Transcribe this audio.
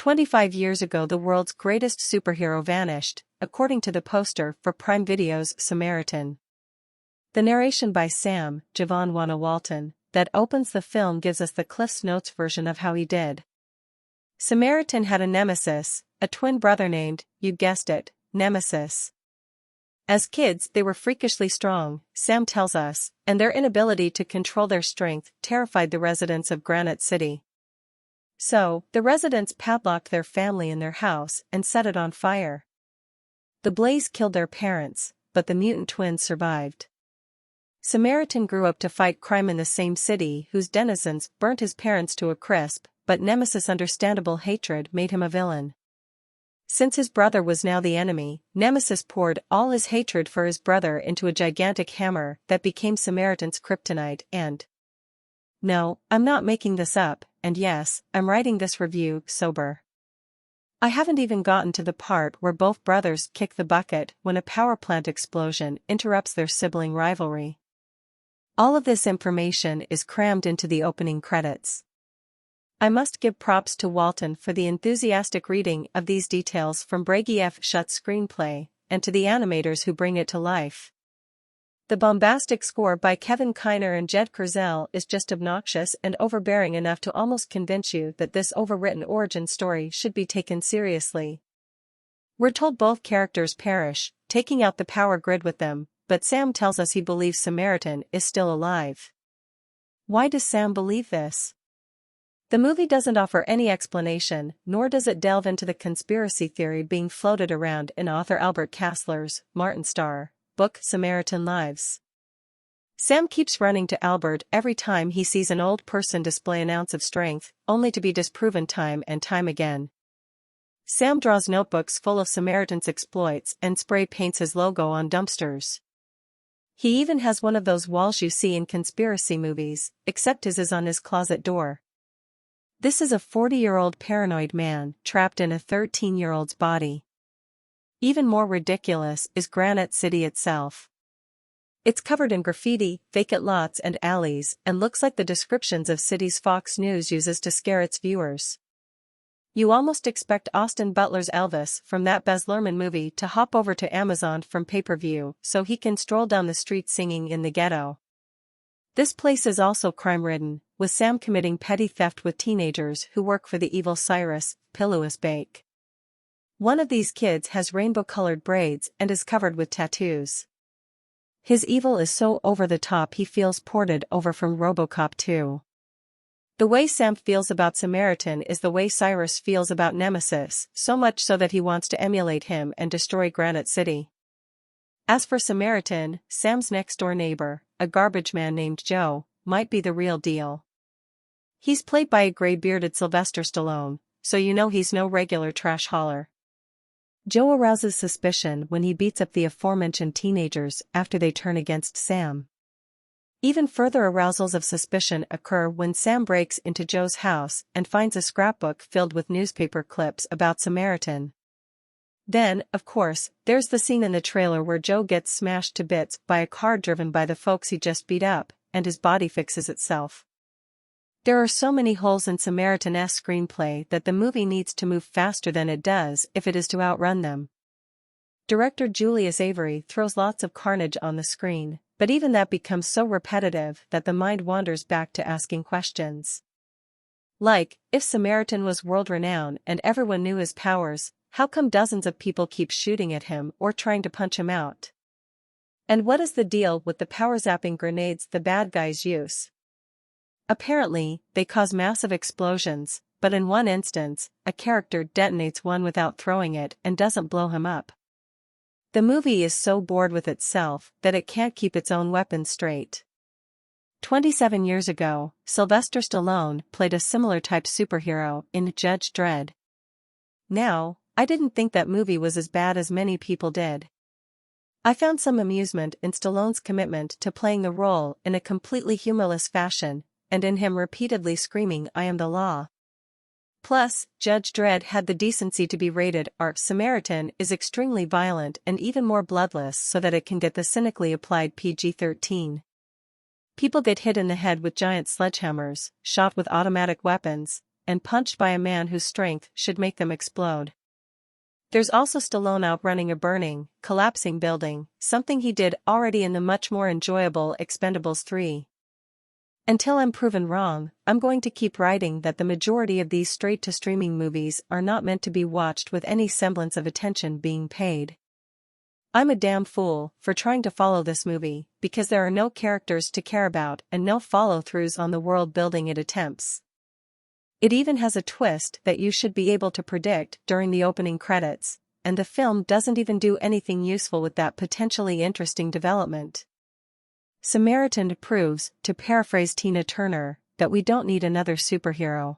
25 years ago the world's greatest superhero vanished, according to the poster for Prime Video's Samaritan. The narration by Sam Javon Walton that opens the film gives us the Cliff's Notes version of how he did. Samaritan had a nemesis, a twin brother named, you guessed it, Nemesis. As kids they were freakishly strong, Sam tells us, and their inability to control their strength terrified the residents of Granite City. So, the residents padlocked their family in their house and set it on fire. The blaze killed their parents, but the mutant twins survived. Samaritan grew up to fight crime in the same city whose denizens burnt his parents to a crisp, but Nemesis' understandable hatred made him a villain. Since his brother was now the enemy, Nemesis poured all his hatred for his brother into a gigantic hammer that became Samaritan's kryptonite and... No, I'm not making this up, and yes, I'm writing this review sober. I haven't even gotten to the part where both brothers kick the bucket when a power plant explosion interrupts their sibling rivalry. All of this information is crammed into the opening credits. I must give props to Walton for the enthusiastic reading of these details from Bragi F. Schutt's screenplay, and to the animators who bring it to life. The bombastic score by Kevin Kiner and Jed Kurzel is just obnoxious and overbearing enough to almost convince you that this overwritten origin story should be taken seriously. We're told both characters perish, taking out the power grid with them, but Sam tells us he believes Samaritan is still alive. Why does Sam believe this? The movie doesn't offer any explanation, nor does it delve into the conspiracy theory being floated around in author Albert Kassler's Martin Starr book Samaritan Lives. Sam keeps running to Albert every time he sees an old person display an ounce of strength, only to be disproven time and time again. Sam draws notebooks full of Samaritan's exploits and spray paints his logo on dumpsters. He even has one of those walls you see in conspiracy movies, except his is on his closet door. This is a 40-year-old paranoid man trapped in a 13-year-old's body. Even more ridiculous is Granite City itself. It's covered in graffiti, vacant lots and alleys, and looks like the descriptions of cities Fox News uses to scare its viewers. You almost expect Austin Butler's Elvis from that Baz Luhrmann movie to hop over to Amazon from pay-per-view so he can stroll down the street singing In the Ghetto. This place is also crime-ridden, with Sam committing petty theft with teenagers who work for the evil Cyrus, Pilouis Bake. One of these kids has rainbow-colored braids and is covered with tattoos. His evil is so over the top he feels ported over from RoboCop 2. The way Sam feels about Samaritan is the way Cyrus feels about Nemesis, so much so that he wants to emulate him and destroy Granite City. As for Samaritan, Sam's next-door neighbor, a garbage man named Joe, might be the real deal. He's played by a gray-bearded Sylvester Stallone, so you know he's no regular trash hauler. Joe arouses suspicion when he beats up the aforementioned teenagers after they turn against Sam. Even further arousals of suspicion occur when Sam breaks into Joe's house and finds a scrapbook filled with newspaper clips about Samaritan. Then, of course, there's the scene in the trailer where Joe gets smashed to bits by a car driven by the folks he just beat up, and his body fixes itself. There are so many holes in Samaritan-esque screenplay that the movie needs to move faster than it does if it is to outrun them. Director Julius Avery throws lots of carnage on the screen, but even that becomes so repetitive that the mind wanders back to asking questions. Like, if Samaritan was world-renowned and everyone knew his powers, how come dozens of people keep shooting at him or trying to punch him out? And what is the deal with the power-zapping grenades the bad guys use? Apparently, they cause massive explosions, but in one instance, a character detonates one without throwing it and doesn't blow him up. The movie is so bored with itself that it can't keep its own weapons straight. 27 years ago, Sylvester Stallone played a similar type superhero in Judge Dredd. Now, I didn't think that movie was as bad as many people did. I found some amusement in Stallone's commitment to playing the role in a completely humorless fashion, and in him repeatedly screaming "I am the law." Plus, Judge Dredd had the decency to be rated R. Samaritan is extremely violent and even more bloodless so that it can get the cynically applied PG-13. People get hit in the head with giant sledgehammers, shot with automatic weapons, and punched by a man whose strength should make them explode. There's also Stallone outrunning a burning, collapsing building, something he did already in the much more enjoyable Expendables 3. Until I'm proven wrong, I'm going to keep writing that the majority of these straight-to-streaming movies are not meant to be watched with any semblance of attention being paid. I'm a damn fool for trying to follow this movie, because there are no characters to care about and no follow-throughs on the world building it attempts. It even has a twist that you should be able to predict during the opening credits, and the film doesn't even do anything useful with that potentially interesting development. Samaritan proves, to paraphrase Tina Turner, that we don't need another superhero.